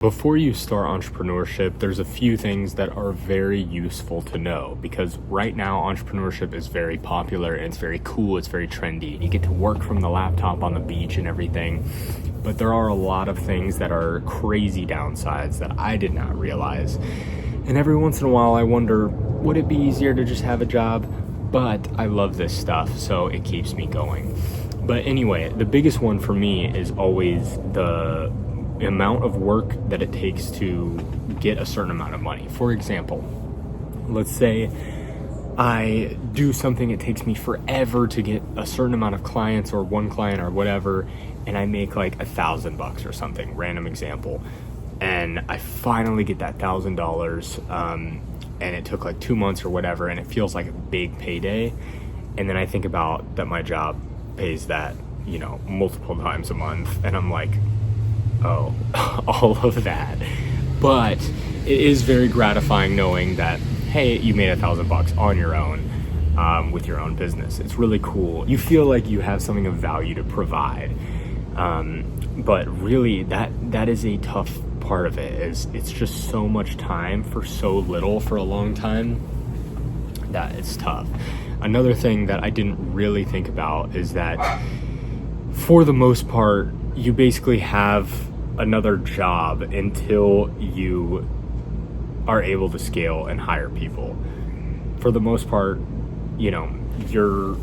Before you start entrepreneurship, there's a few things that are very useful to know because right now entrepreneurship is very popular and it's very cool, it's very trendy. You get to work from the laptop on the beach and everything, but there are a lot of things that are crazy downsides that I did not realize. And every once in a while I wonder, would it be easier to just have a job? But I love this stuff, so it keeps me going. But anyway, the biggest one for me is always the amount of work that it takes to get a certain amount of money. For example, let's say I do something, it takes me forever to get a certain amount of clients or one client or whatever, and I make like $1,000 or something, random example. And I finally get that $1,000, and it took like 2 months or whatever, and it feels like a big payday. And then I think about that my job pays that, multiple times a month, and I'm like, oh, all of that. But it is very gratifying knowing that, hey, you made $1,000 on your own, with your own business. It's really cool. You feel like you have something of value to provide. But really that is a tough part of it, is it's just so much time for so little for a long time that it's tough. Another thing that I didn't really think about is that for the most part, you basically have another job until you are able to scale and hire people. For the most part, you're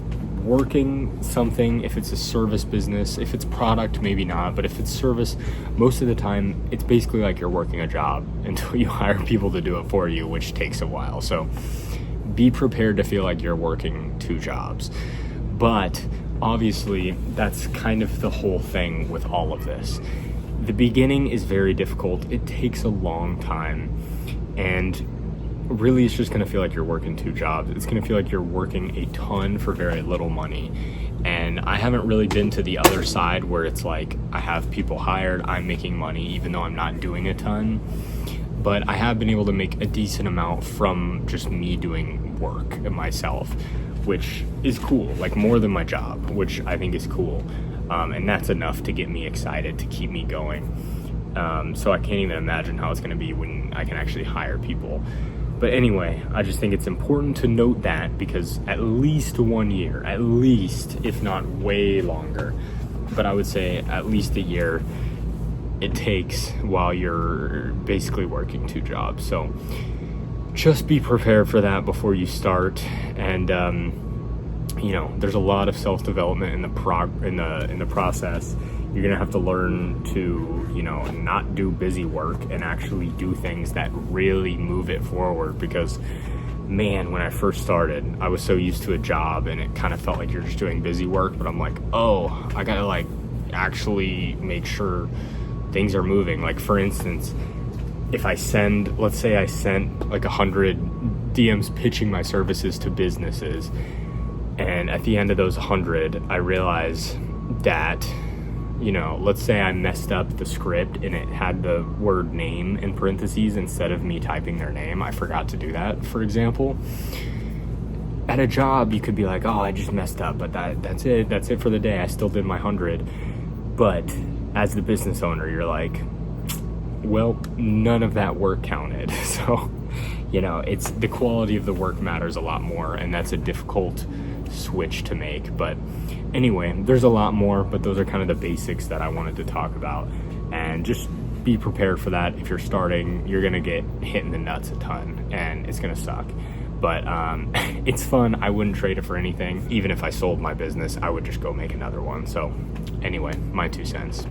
working something. If it's a service business, if it's product, maybe not, but if it's service, most of the time it's basically like you're working a job until you hire people to do it for you, which takes a while. So be prepared to feel like you're working two jobs. But obviously that's kind of the whole thing with all of this. The beginning is very difficult. It takes a long time, and really it's just going to feel like you're working two jobs. It's going to feel like you're working a ton for very little money. And I haven't really been to the other side where it's like I have people hired, I'm making money even though I'm not doing a ton. But I have been able to make a decent amount from just me doing work myself, which is cool, like more than my job, which I think is cool. And that's enough to get me excited, to keep me going. So I can't even imagine how it's going to be when I can actually hire people. But anyway, I just think it's important to note that, because at least 1 year, at least, if not way longer, but I would say at least a year, it takes while you're basically working two jobs. So just be prepared for that before you start. And there's a lot of self-development in the process. You're gonna have to learn to not do busy work and actually do things that really move it forward, because man, when I first started, I was so used to a job and it kind of felt like you're just doing busy work. But I'm like, oh, I gotta actually make sure things are moving. Like, for instance, if let's say I sent 100 DMs pitching my services to businesses, and at the end of those 100, I realize that, let's say I messed up the script and it had the word name in parentheses instead of me typing their name. I forgot to do that, for example. At a job, you could be like, oh, I just messed up, but that's it for the day. I still did my 100. But as the business owner, you're like, well, none of that work counted. So, it's the quality of the work matters a lot more, and that's a difficult switch to make. But anyway, there's a lot more, but those are kind of the basics that I wanted to talk about. And just be prepared for that. If you're starting, you're gonna get hit in the nuts a ton, and it's gonna suck. But it's fun. I wouldn't trade it for anything. Even if I sold my business, I would just go make another one. So anyway, my 2 cents.